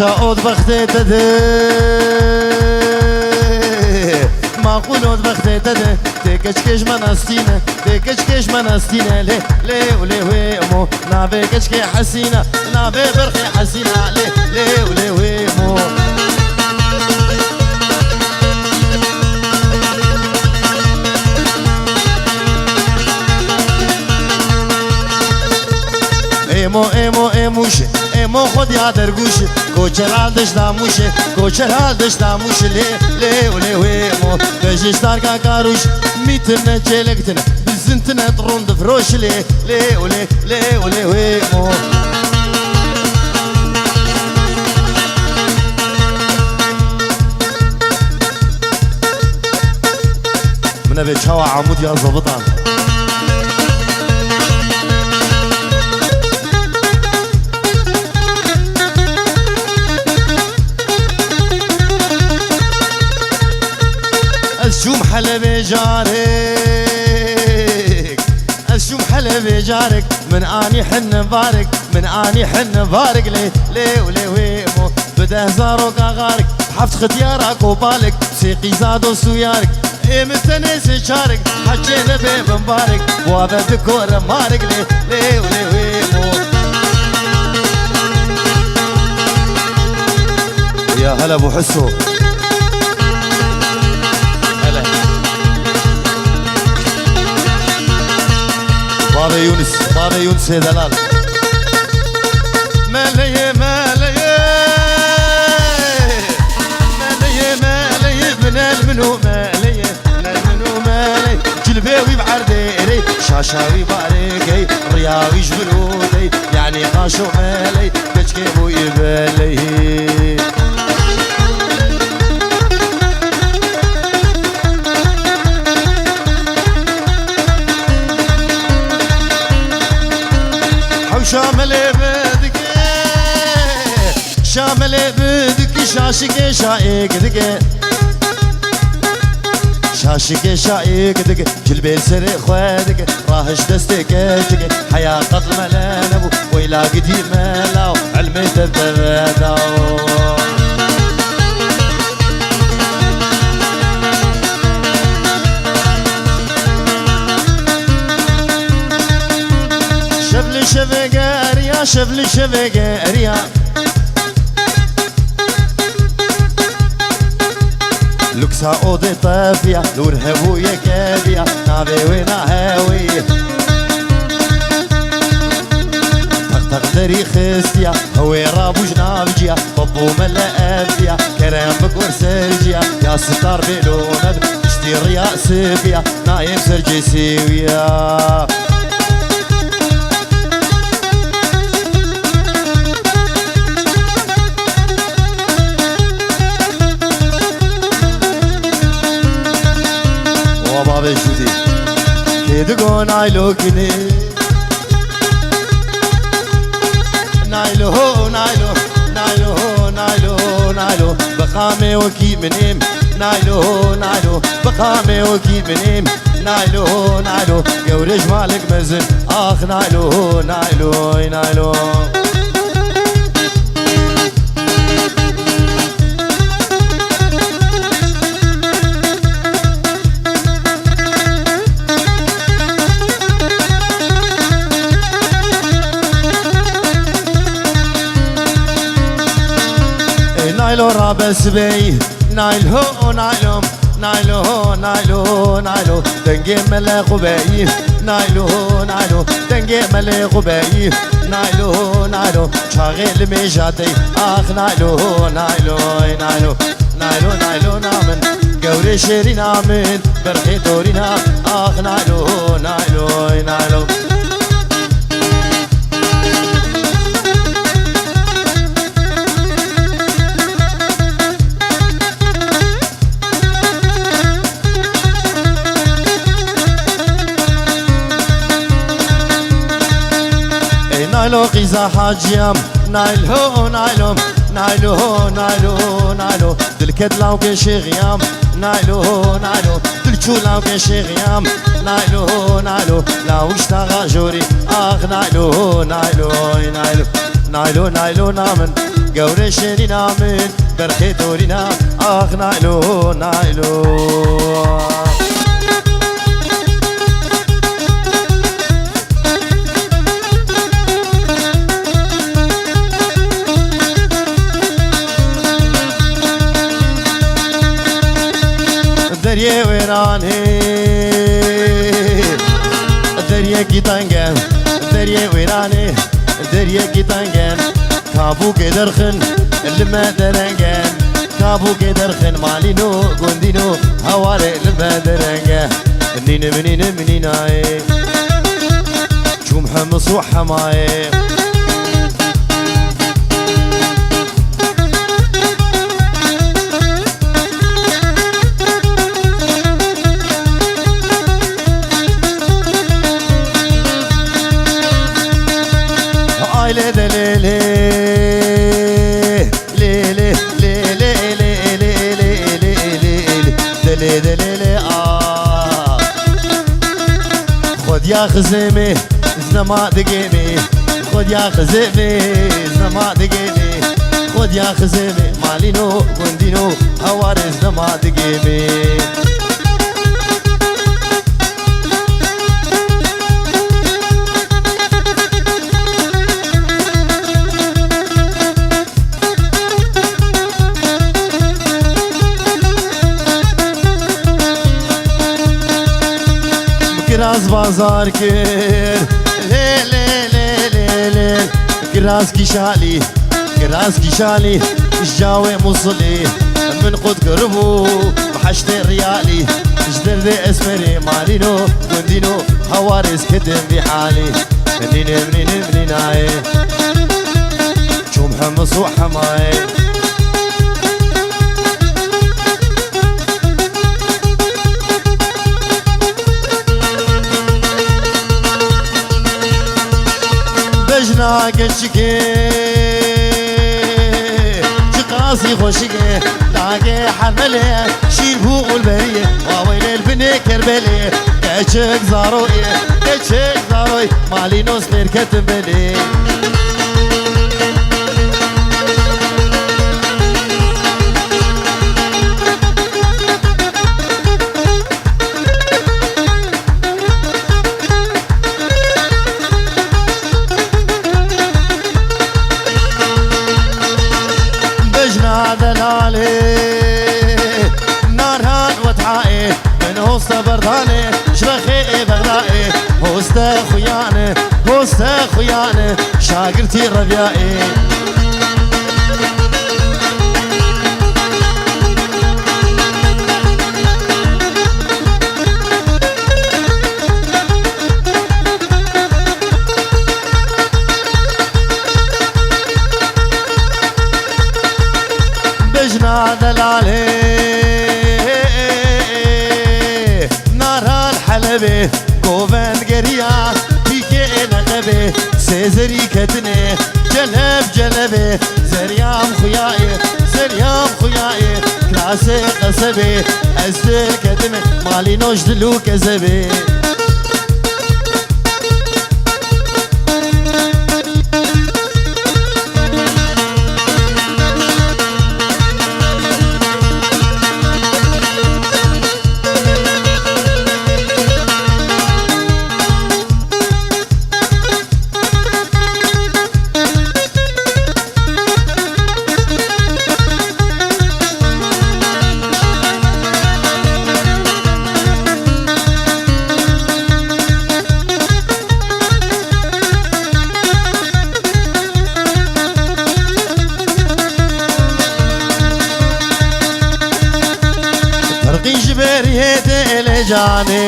شاود بخته تده معقولود بخته تده تکش منستینه تکش منستینه لی لی ولی ویمو نابه کشک حسینه نابه برخی حسینه لی لی ولی ویمو ایموشه ایمو خود یادر گوشه کوچر حالدش داموشه کوچر حالدش داموشه لی ولی ویمو بجشتار کا کاروش میتنه چلکتنه بزنتنه تروند فروش لی ولی ویمو منه به چاو عمود یا ضبطان شوم حلب جارك شوم حلب جارك من اني حن بارك من اني حن بارك لي ولي ويمو بده زارو غارك حفت ختيارك وبالك سيقي زادو سويارك متنس شارك حجينا بي مبارك وابا دكور مارك لي ولي ويمو يا هلا ابو حسو بابا يونس يا دلال مالي من المنو مالي جلباوي بعرديري شاشاوي باريكي رياوي جبلودي يعني قاشو مالي كشكيبو يبالي شامل بدك شاشك شايك دك شاشك شايك دك جلبي سري خوادك راهش دستك دك حياة قتل ملان ابو ويلا قديم ملاو علمي تبداو شفل شفقاريا لوكسا اودي طافيا نور هبويا كابيا نابي وينا هاوي تقدري خستيا هوي رابو جنابجيا طبو ملا افيا كرام بكور سرجيا يا ستار بلوند اشتي رياس فيا نايم سرجي سيويا بشودي كيدغو نايلو كني نايلو بقامي وكي منيم نايلو بقامي وكي منيم نايلو قورج مالك مزن اخ نايلو نايلو رابس بي نايلو دنجي ملك بي نايلو دنجي ملك بي نايلو شاغل ميجاتي اخ نايلو نامن قوري شيري نامن برخي دورينا اخ نايلو نايلو قيزا حاجيام نايلو دلكد لاو كشي غيام نايلو دلچو لاو كشي غيام نايلو لاو اشتاغا جوري اخ نايلو نايلو نايلو نامن قورشني نامن برخيتوري نام آخ نايلو نايلو دريا ويراني دريا كيتانجن دريا ويراني دريا كيتانجن كابو كدرخن لما درنجن كابو كدرخن مالينو قندينو هواري لما درنجن منين منين منين اي شوم حمص وحماي ليلي ليلي ليلي ليلي ليلي ليلي خد يا خزيمي زنما دقيمي خد يا خزيمي زنما دقيمي خد يا خزيمي مالينو قندينو هواري زنما دقيمي كراز بازار كر لي لي لي لي لي كراز كيشالي كراز كيشالي الجاوي موصلي من قد قربو بحشت ريالي جدر ذي اسمري مالينو قندينو هوارس كدم بحالي منين منين منين اي شوم حمص وحماي بجناك الشكي شقاسي خوشكي لاقي حملي شيبو البرية وويل البني كربلي كاتشك زاروي كاتشك زاروي مالي نوس ميركت بلي دلالي نارهان وتعائي من هوست برداني شرخي بغدائي هوست خياني هوست خياني شاقرتي ربيائي دلالي نار الحلبي قوفن قريا بيكي نغبي سيزري كتني جلب جلبي زريام خيائي زريام خيائي كلاسي قصبي أزدل كتمي مالي نوجدلو كزبي جبريتي لجاني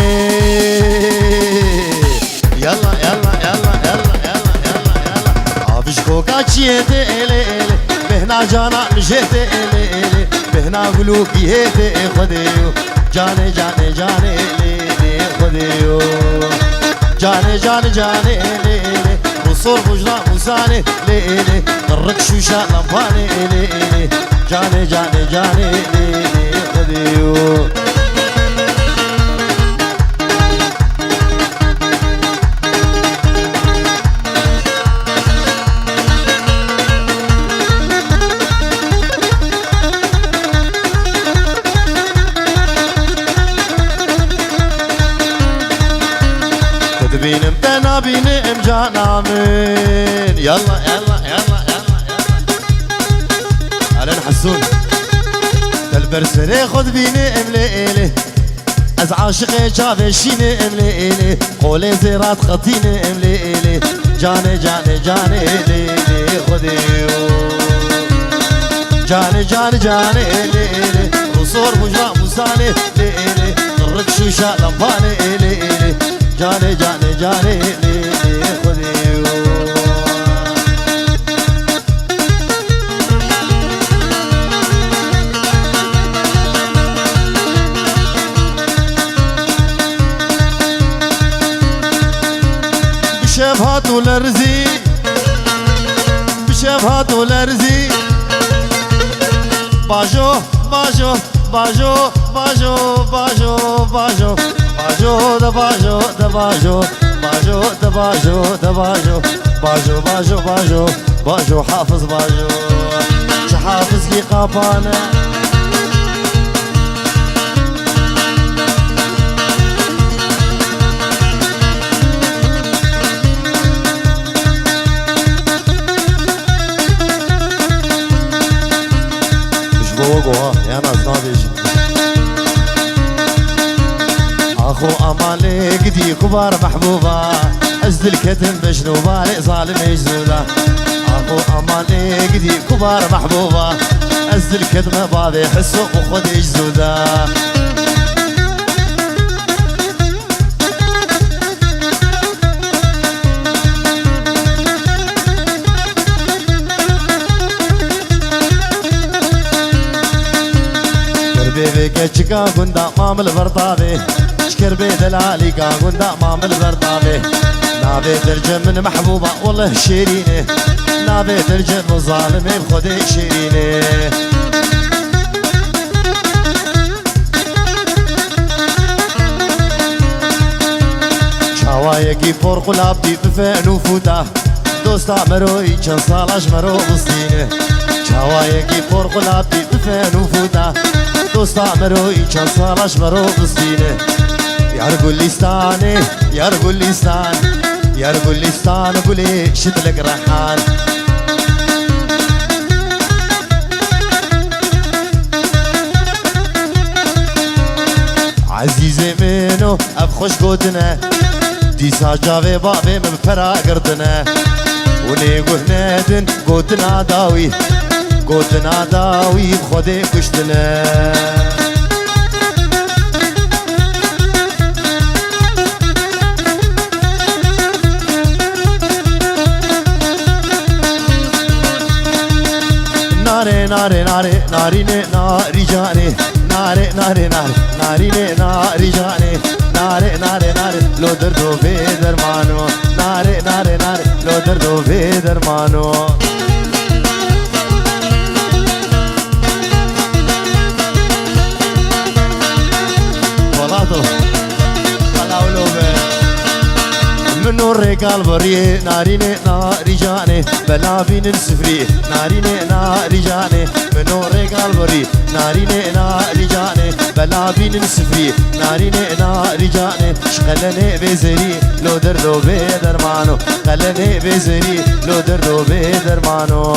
يلا يلا يلا يلا يلا يلا يلا عبشكو كاتشيتي إلي إلي بهنا جانا مشيتي إلي إلي بهنا قلوبي هيتي خديو جاني جاني جاني إلي خديو جاني جاني جاني إلي إلي وصور بجنا مساني إلي قرق شوشا لمباني إلي جاني جاني جاني إلي خديو بيان آمين. يلا يلا يلا يلا يلا على حسون البرسلي خذ بيني املي إلي از عاشقي شافشيني املي إلي قولي زيرات خطيني املي إلي جاني جاني جاني إلي خذي جاني جاني جاني إلي إلي رصور بجراء مساني إلي قرق شوشا لمباني إلي جاني جاني جاني إلي خذي بشبهات والارزي بشبهات والارزي باجو باجو باجو باجو باجو باجو باجو دا باجو دا باجو باجو دا باجو دا باجو باجو باجو باجو باجو حافظ باجو حافظ كي قابانا فوقها يا ناس نابيش اخو امالي قدي كبار محبوبه عز الكتم بشنوبه ظالم يجزوده اخو امالي قدي كبار محبوبه عز الكتم بابي حسه وخذ يجزوده كتشكا قندا مامل برطابي شكر بي دلالي كا قندا مامل برطابي نابي ترجم من محبوبة والله شيريني نابي ترجم من ظالمي بخدي شيريني شوايقي فرق لابدي بفين وفوتا دوستا مروي كان صالاش مرو بسطيني شوايقي فرق لابدي بفين وفوتا دوستا مروي كان صالاش مرو بسطيني يا رجلستاني يا رجلستان يا رجلستان قولي شتلك ريحان عزيزي منو ابخش قوتنا ديسا جاوي بابي من برا قردنا ونيقو هنادن قوتنا داوي قوتنا داوي خودي كشتنا ناري ناري ناري ناري ناري جاني ناري ناري ناري ناري ناري جاني ناري ناري ناري لو دردو في درمانو ناري ناري ناري لو دردو في درمانو ولادو خلاولو منو الرجال بريه ناريني ناري جاني بلا بين السفري ناريني ناري جاني منو الرجال بريه ناريني ناري جاني بلا بين السفري ناريني ناري جاني شغلني بزري لو دردو بدرمانو خلني بزري لو دردو بدرمانو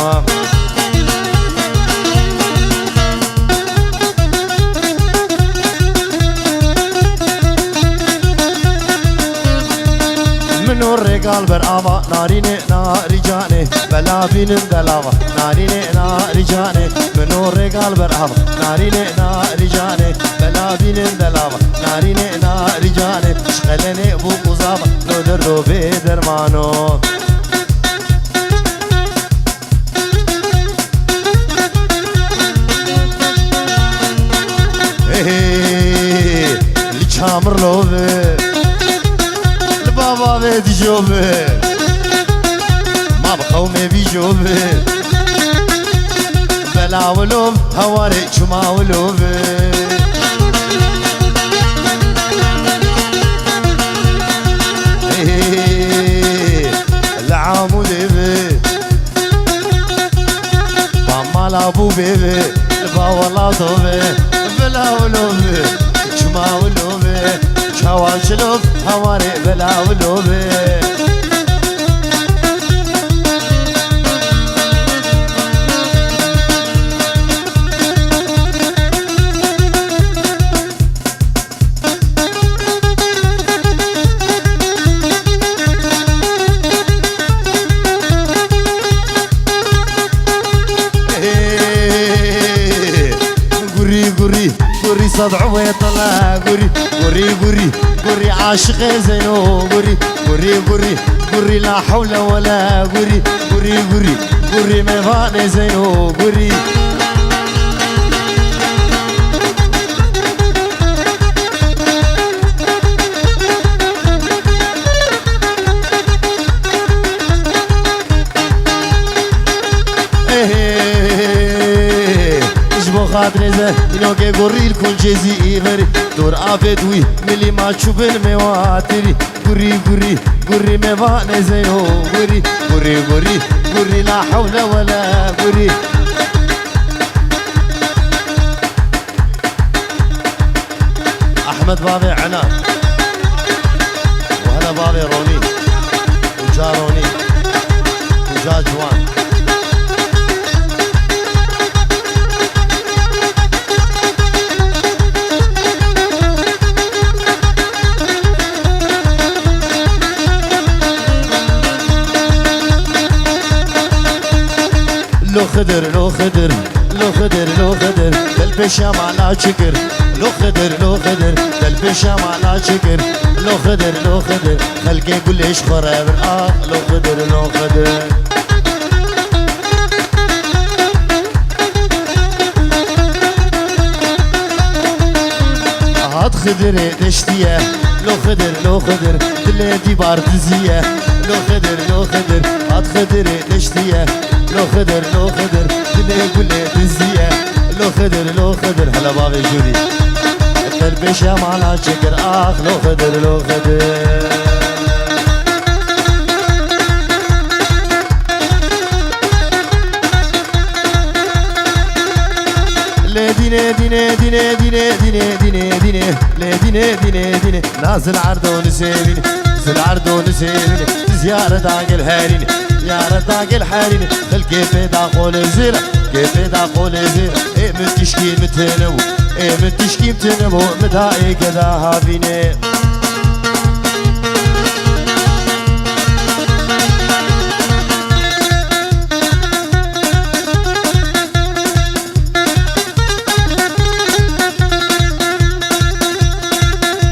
منو الرجال برآبا ناريني ناري جاني بلا بين دلاوة ناريني ناري جاني منو الرجال برآبا ناريني ناري جاني بلا بين دلاوة ناريني ناري جاني شغلني بو قصابة لو دردو بدرمانو ايه اللي تشامر لوبي بابا بيدي جوبي ما بقومي بيجوبي بلا ولوب هواري شما ولوبي العامو ديبي باما لابو بيبي با والله طوبي بلا ولوبي شما ولوبي شوال شلوب هواري بلا ولوبي قري صدع ويطلع قري قري قري قري عاشق زينو قري قري قري قري لا حول ولا قري قري قري قري ميفان زينو قري خاطر زه اینو که گوریل کن چیزی ایوری دور آفدوی ملی ما چوبن مواتری گوری گوری گوری موان زینو گوری گوری گوری گوری لا حول ولا گوری احمد بابي عناد وهلا بابي روني وجا روني وجا جوان لو خدر لو خدر لو خدر لو خدر دلبشام على شكر لو خدر لو خدر دلبشام على شكر لو خدر لو خدر خلقي كل ايش خرابر لو خدر لو خدر هات خدر دشتيه لو خدر لو خدر دلتي باردزيه لو خدر لو خدر هات خدر دشتيه لو خدر لو خدر دنيا كلها تزيه لو خدر لو خدر هلا بابي جودي التربيشة معنا شكر لو خدر لو خدر لا ديني ديني ديني ديني ديني ديني ديني لا ديني ديني ديني نازل عرضون سيبيني نازل عرضون سيبيني زيارة عقل هاريني زيارة عقل حاريني كيف داخل زيرة كيف داخل زيرة ايه من تشكي متنو ايه من تشكي متنو مدائي كذا هابيني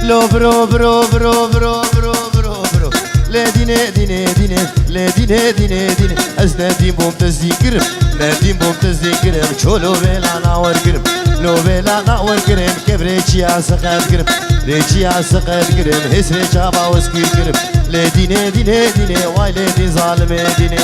لو برو برو برو برو برو برو برو لا ديني ديني ديني لا ديني ديني ديني ازدادي ممتاز كرم لا دي ممتاز كرم شولو بلا ناور كرم لو بلا ناور كرم كبريتشي عسقات كرم ريتشي عسقات كرم هس ريتشا باوسكي كرم لا ديني ديني ديني واي لا دي ظالم ديني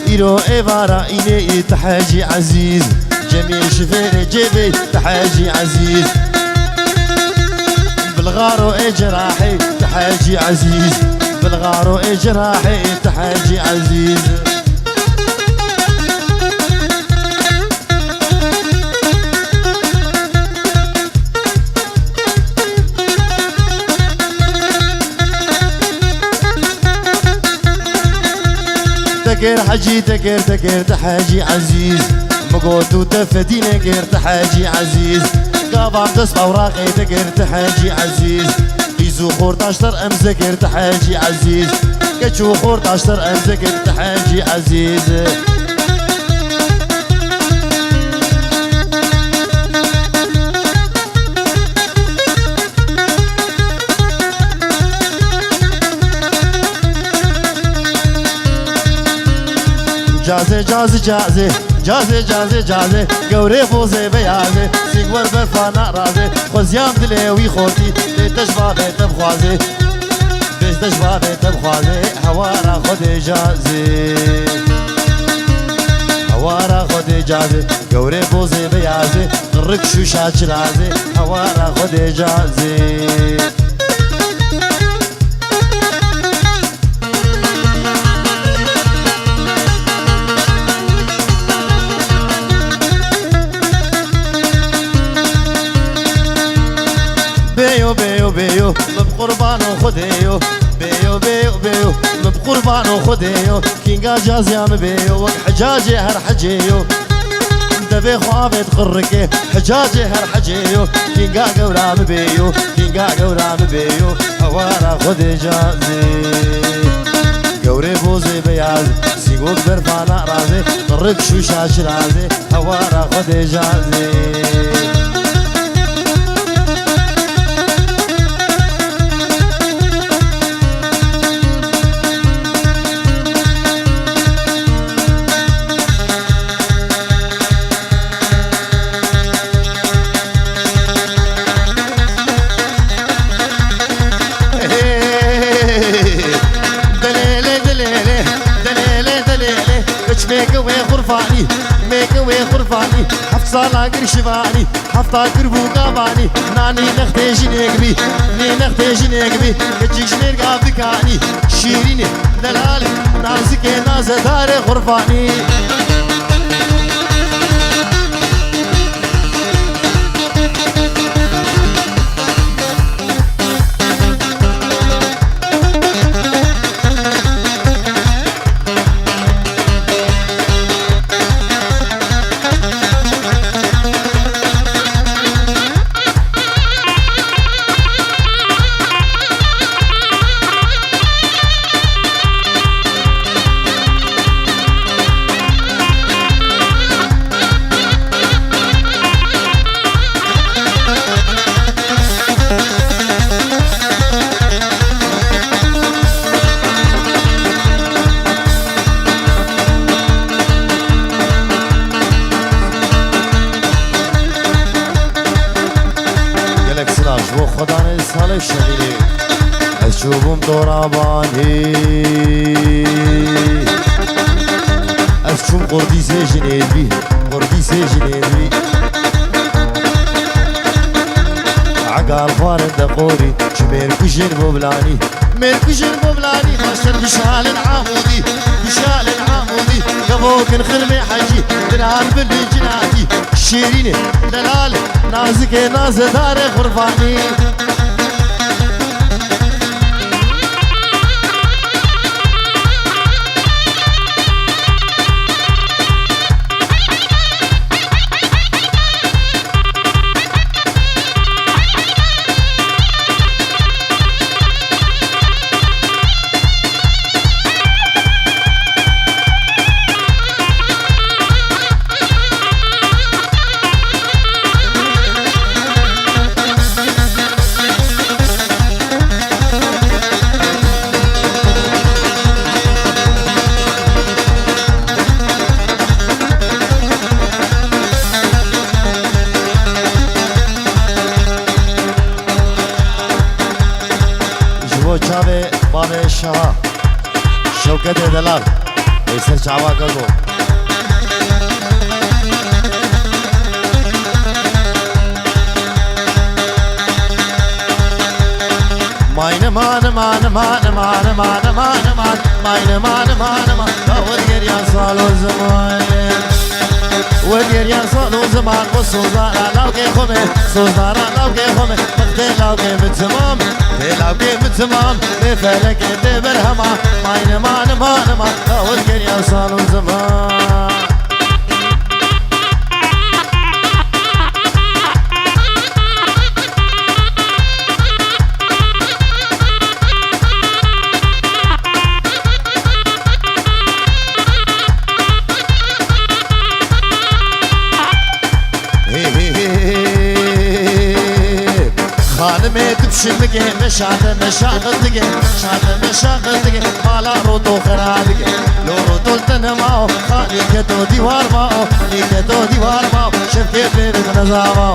إيرو إيفارا إيني تحاجي عزيز جميع شفير جيبي تحاجي عزيز بالغارو إجراحي تحاجي عزيز بالغارو إجراحي تحاجي عزيز تكير حجي تكير تكير تحاجي عزيز مقوت وتفدينا كير تحاجي عزيز قابع تصبع وراقي تكير تحاجي عزيز قيزو خور تاشتر أمزة كير تحاجي عزيز كتشو خور تاشتر أمزة كير تحاجي عزيز جازي جازي جازي جازي جازي جازي قوري بوزي بيازي سيقور برفانا رازي خوزيام دليوي خوتي بيتشبا بيت بخوازي بيتشبا بيت بخوازي هوارا خودي جازي هوارا خودي جازي قوري بوزي بيازي غرق شو شاش رازي هوارا خودي جازي بيو بيو بيو بقربانو خديو بيو بيو بيو بقربانو خديو كينغا جازي عم بيو وك حجاجي هر حجيو دبي خوابت قركي حجاجي هر حجيو كينغا قورا مبيو كينغا قورا مبيو هوارا خد اجازي قوري بوزي بياز سيقوك برفانا رازي قرك شو شاش رازي هوارا خد اجازي ميكوي خرفاني ميكوي خرفاني حفت صالا قرشباني حفتا قربو قاباني ناني نختي جنيقبي نختي جنيقبي كتشيك جنيق عبدكاني شيريني دلالي نازكي نازة داري خرفاني و خدا نسال شدیدی اشوبم دورابانی اشوم قردی سجنیدی قردی سجنیدی عقال فارد قوري شمير كشر ببلاني مير كشر ببلاني خشر بشال العامودي بشال العامودي قبوك نخرمي حجي دنار بالجناتي شيريني دلال نازك ناز دار غرفاني چاوه بابه شاه شوکت دلال ایسر چاوا کرو ماین مان مان مان مان مان مان مان ماین مان مان مان ودير يا صالو زمان ودير يا صالو زمان وصوزارا لاوكي خمي صوزارا لاوكي خمي مقدي لاوكي بتمام لاوكي بتمام بفلك برهما ماين مان مان مان ودير يا صالو زمان خانمي تبشمك مشاغل مشاغل دقي شاغل مشاغل دقي مالا روتو خرابك لو روتو التنماو خالي كتو ديوار ماو كتو ديوار ماو شفكي بيبت نزاماو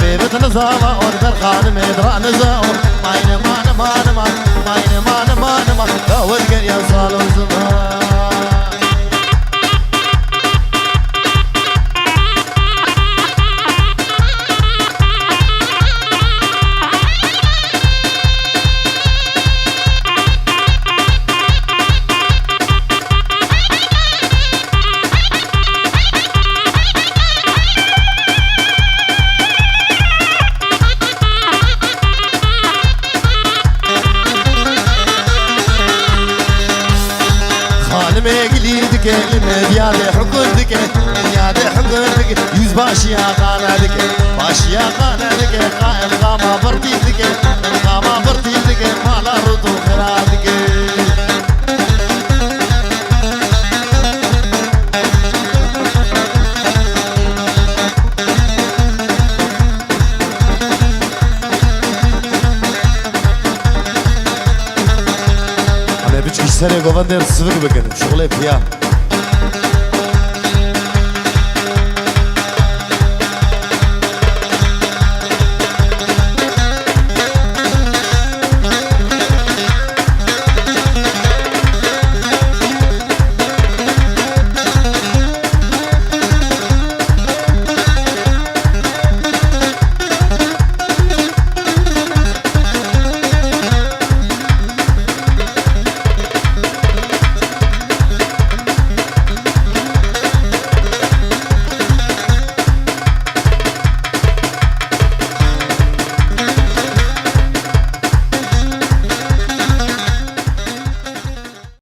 بيبت نزاماو در خانمي درا نزاو ماين مان مان مان ماين مان مان مان داود قر يا صالو زمان مقليدك المدياد حقودك المدياد حقودك دك يوز باشي قانا دك باشي قانا دك قائم قاما برتي دك قاما برتي دك مالا رتو خرا دك سر گوان در سوق بکنم شغله پیا